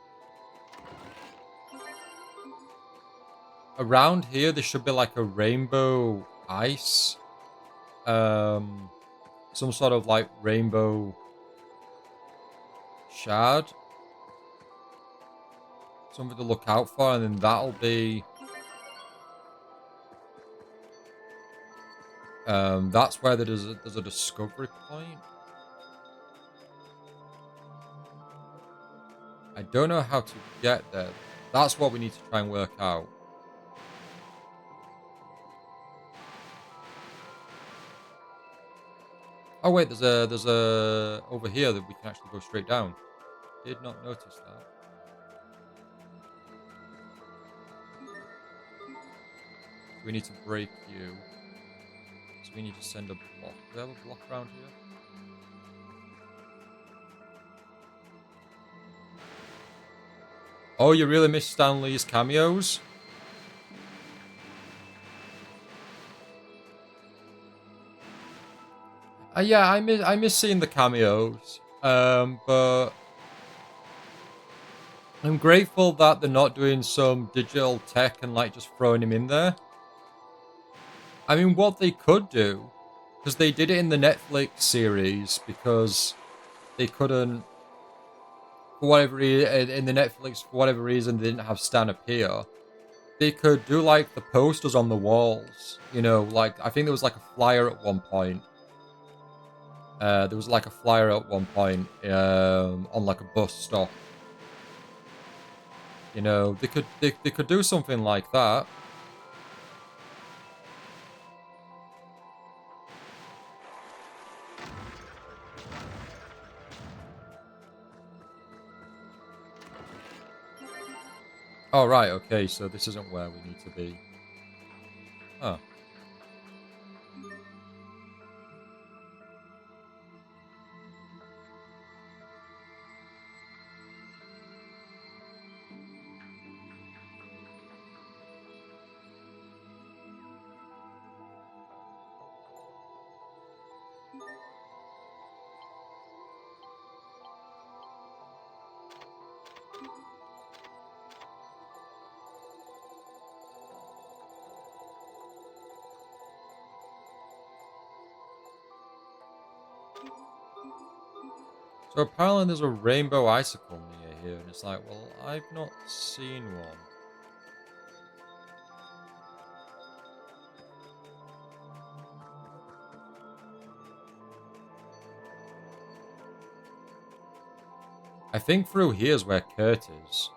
A: around here. There should be like a rainbow ice, some sort of like rainbow shard, something to look out for, and then that'll be that's where there's a discovery point. I don't know how to get there. That's what we need to try and work out. Oh wait, there's a over here that we can actually go straight down. Did not notice that. So we need to break you. So we need to send a block. Do we have a block around here? Oh, you really miss Stan Lee's cameos? Yeah, I miss seeing the cameos. But I'm grateful that they're not doing some digital tech and like just throwing him in there. I mean, what they could do, because they did it in the Netflix series, because they couldn't, for whatever reason, in the Netflix, for whatever reason, they didn't have Stan appear. They could do like the posters on the walls, you know, like I think there was like a flyer at one point. There was like a flyer at one point on like a bus stop. You know, they could do something like that. Oh, right, okay, so this isn't where we need to be. Huh. So apparently there's a rainbow icicle near here, and it's like, well, I've not seen one. I think through here's where Kurt is.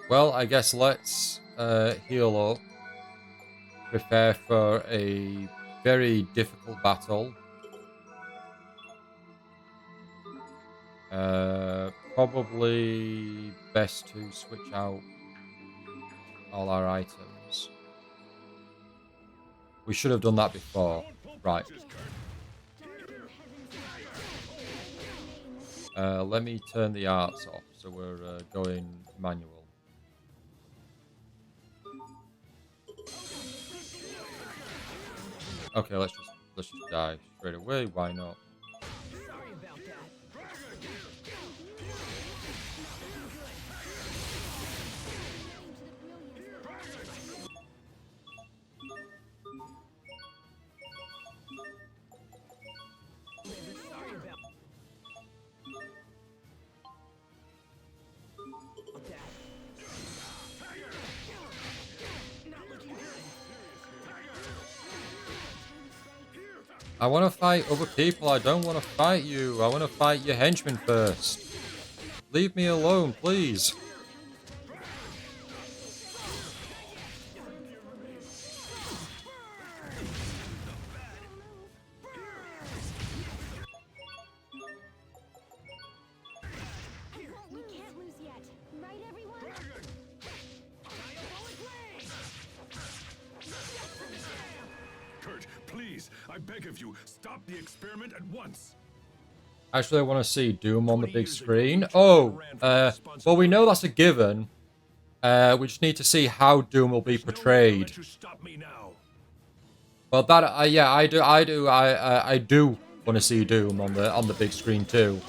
A: Well, I guess let's heal up. Prepare for a very difficult battle. Probably best to switch out all our items. We should have done that before. Right. Let me turn the arts off, so we're going manual. Okay, let's just die straight away. Why not? I want to fight other people. I don't want to fight you. I want to fight your henchmen first. Leave me alone, please.
B: We can't lose yet. Right, everyone?
D: Kurt, please, I beg of you, stop the experiment at once.
A: Actually, I want to see Doom on the big screen. Oh, well, we know that's a given. We just need to see how Doom will be portrayed. Well, that yeah, I do want to see Doom on the big screen too.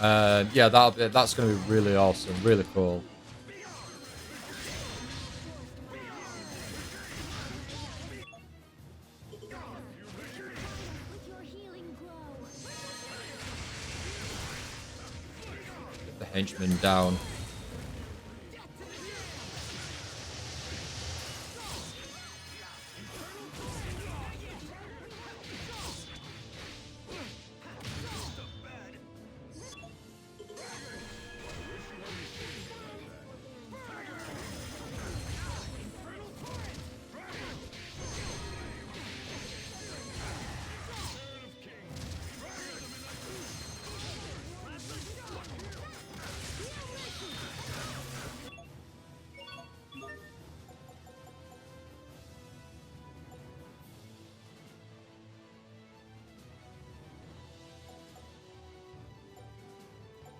A: Yeah, that's going to be really awesome, really cool. Get the henchman down.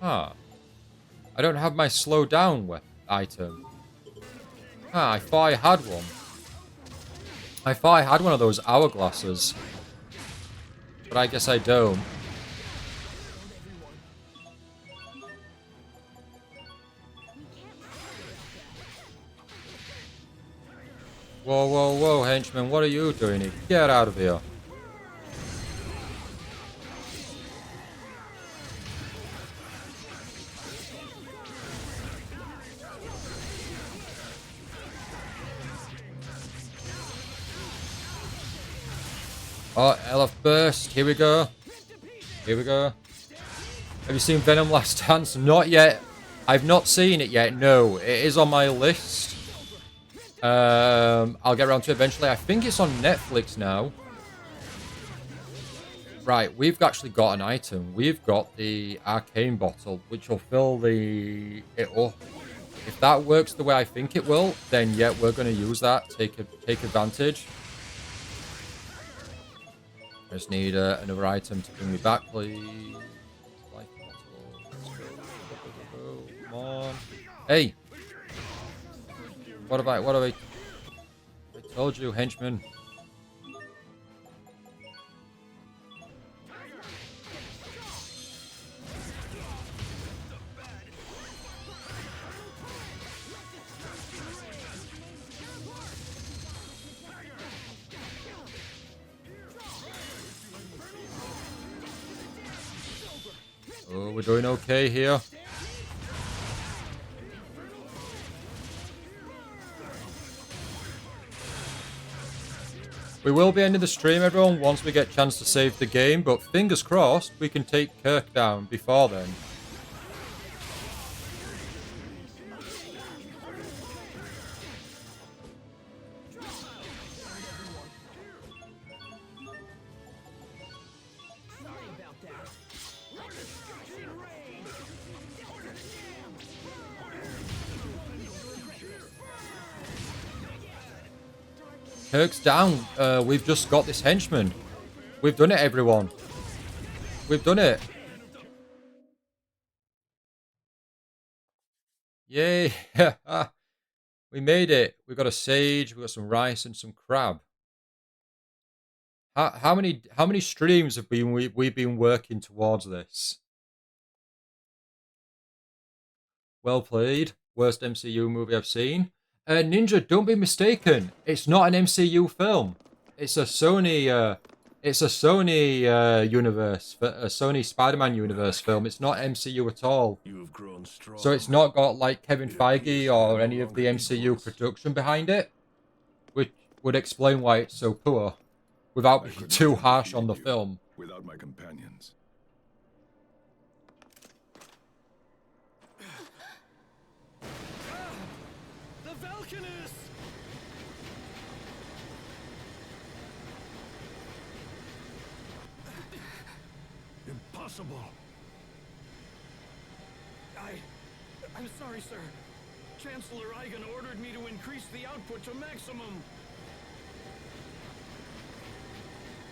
A: Ah. I don't have my slow down item. Ah, I thought I had one. I thought I had one of those hourglasses. But I guess I don't. Whoa, whoa, whoa, henchman, what are you doing here? Get out of here. Oh, Elf Burst. Here we go. Here we go. Have you seen Venom Last Dance? Not yet. I've not seen it yet. No, it is on my list. I'll get around to it eventually. I think it's on Netflix now. Right, we've actually got an item. We've got the arcane bottle, which will fill the... If that works the way I think it will, then yeah, we're going to use that. Take advantage. I just need another item to bring me back, please. Life bottle. Let's go. Come on. Hey! What have I told you, henchman. Oh, we're doing okay here. We will be ending the stream, everyone, once we get a chance to save the game, but fingers crossed we can take Kirk down before then. Kirk's down. We've just got this henchman. We've done it, everyone. We've done it. Yay. We made it. We've got a sage, we've got some rice and some crab. How many streams have we've been working towards this? Well played. Worst MCU movie I've seen. Ninja, don't be mistaken. It's not an MCU film. It's a Sony universe, a Sony Spider-Man universe film. It's not MCU at all.
C: You have grown strong.
A: So it's not got like Kevin Feige or any of the MCU production behind it, which would explain why it's so poor, without being too harsh on the film.
D: Without my companions.
C: The Valkanus! Impossible. I'm sorry, sir. Chancellor Eigen ordered me to increase the output to maximum.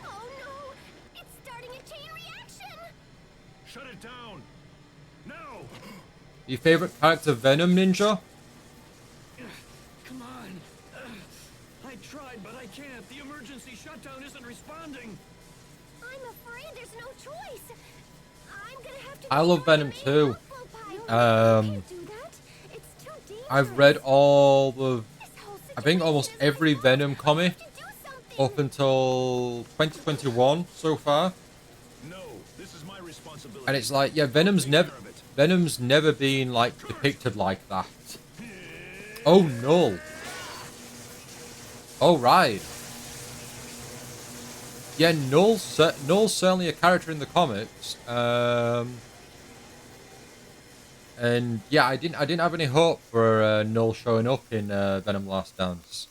B: Oh no! It's starting a chain reaction!
C: Shut it down! Now!
A: Your favorite character, Venom, Ninja?
C: Come on! I tried, but I can't. The emergency shutdown isn't responding.
B: I'm afraid there's no choice. I'm gonna have to.
A: I love Venom too.
B: Can't do that. It's too dangerous.
A: I've read all the,
B: This whole
A: I think almost
B: situation is
A: every
B: like,
A: Venom comic
B: I have to do something.
A: up until 2021 so far,
D: No, this is my responsibility.
A: and it's like, yeah, Venom's never been like depicted like that. Oh no. Oh right. Yeah, Null's certainly a character in the comics. And yeah, I didn't have any hope for Null showing up in Venom Last Dance.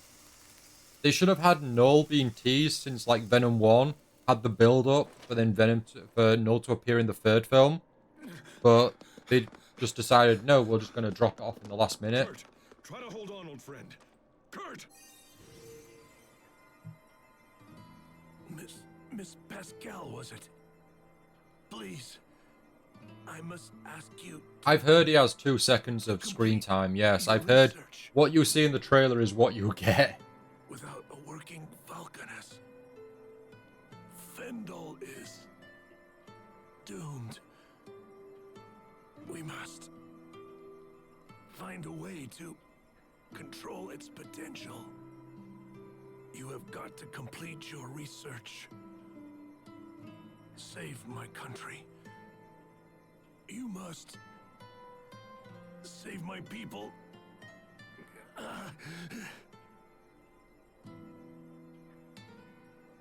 A: They should have had Null being teased since like Venom 1 had the build up for then for Null to appear in the third film. But they just decided, no, we're just gonna drop it off in the last minute.
D: Kurt, try to hold on, old friend. Kurt!
C: Miss Pascal, was it? Please, I must ask you.
A: I've heard he has 2 seconds of screen time, yes. I've heard what you see in the trailer is what you get.
C: Without a working Valkanus, Fendel is doomed. We must find a way to control its potential. You have got to complete your research. Save my country. You must save my people.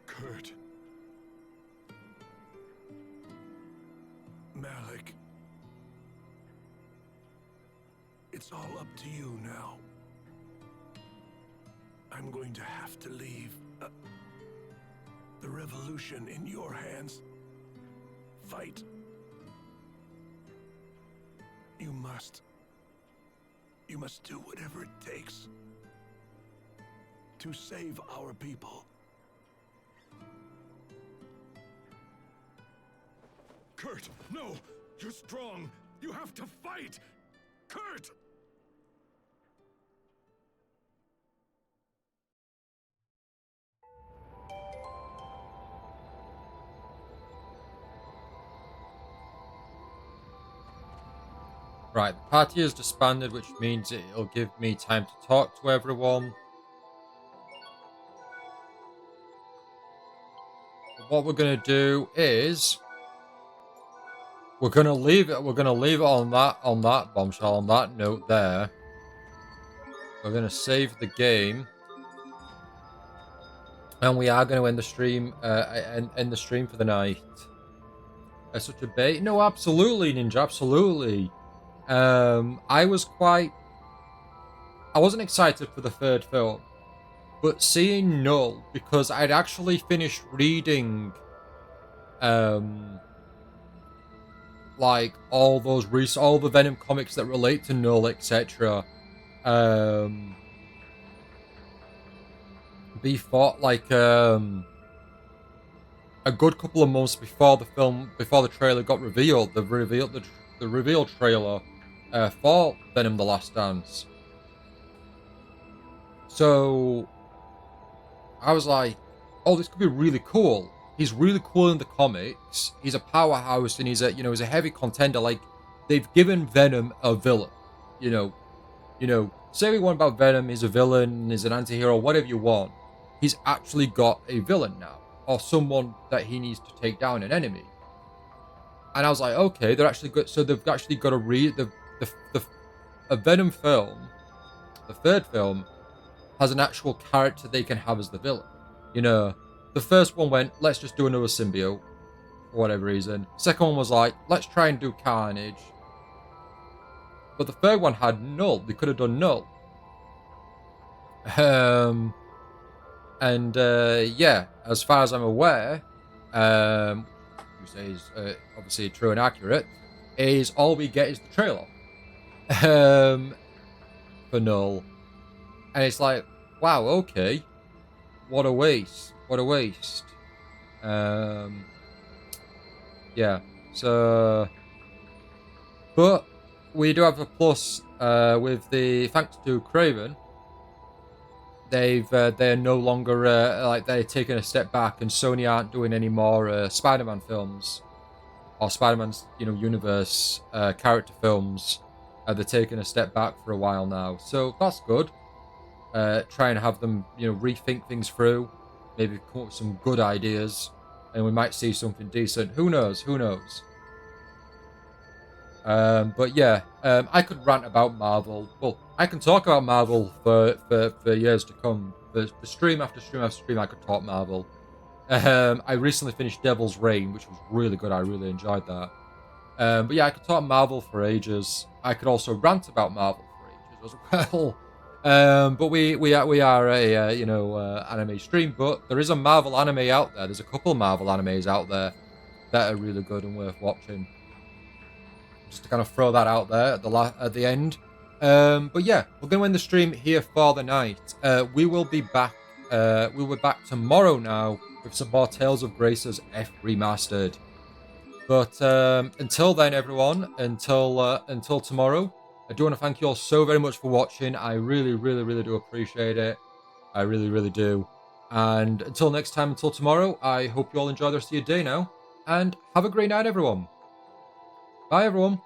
D: Kurt.
C: Malik. It's all up to you now. I'm going to have to leave the revolution in your hands. Fight. You must do whatever it takes to save our people.
D: Kurt, no! You're strong! You have to fight! Kurt!
A: Right, the party has disbanded, which means it'll give me time to talk to everyone. What we're gonna do is we're gonna leave it on that bombshell, on that note there. We're gonna save the game. And we are gonna end the stream end the stream for the night. That's such a bait. No, absolutely, Ninja, absolutely. I wasn't excited for the third film, but seeing Null, because I'd actually finished reading, like all the Venom comics that relate to Null, etc. before, like a good couple of months before the trailer got revealed, the reveal trailer for Venom: The Last Dance. So I was like, oh, this could be really cool. He's really cool in the comics. He's a powerhouse, and he's a heavy contender. Like, they've given Venom a villain. Say what you want about Venom, he's a villain, he's an anti-hero, whatever you want. He's actually got a villain now, or someone that he needs to take down, an enemy. And I was like, okay, they're actually good. So they've actually got to read the a Venom film. The third film has an actual character they can have as the villain. The first one went, let's just do another symbiote for whatever reason. Second one was like, let's try and do Carnage. But the third one had Null. They could have done Null. Yeah, as far as I'm aware, you say is obviously true and accurate, is all we get is the trailer for Null. And it's like, wow, okay. What a waste. What a waste. Yeah, so... But we do have a plus with the... Thanks to Craven, they're no longer... they're taking a step back, and Sony aren't doing any more Spider-Man films. Or Spider-Man's, universe character films. They're taking a step back for a while now. So that's good. Try and have them, rethink things through. Maybe come up with some good ideas. And we might see something decent. Who knows? Who knows? But yeah, I could rant about Marvel. Well, I can talk about Marvel for years to come. For stream after stream after stream, I could talk Marvel. I recently finished Devil's Reign, which was really good. I really enjoyed that. But yeah, I could talk Marvel for ages. I could also rant about Marvel for ages as well. But we are a anime stream. But there is a Marvel anime out there. There's a couple Marvel animes out there that are really good and worth watching. Just to kind of throw that out there at the end. But yeah, we're going to end the stream here for the night. We will be back. We will be back tomorrow now with some more Tales of Grace's F Remastered. But until then, everyone, until tomorrow, I do want to thank you all so very much for watching. I really, really, really do appreciate it. I really, really do. And until next time, until tomorrow, I hope you all enjoy the rest of your day now. And have a great night, everyone. Bye, everyone.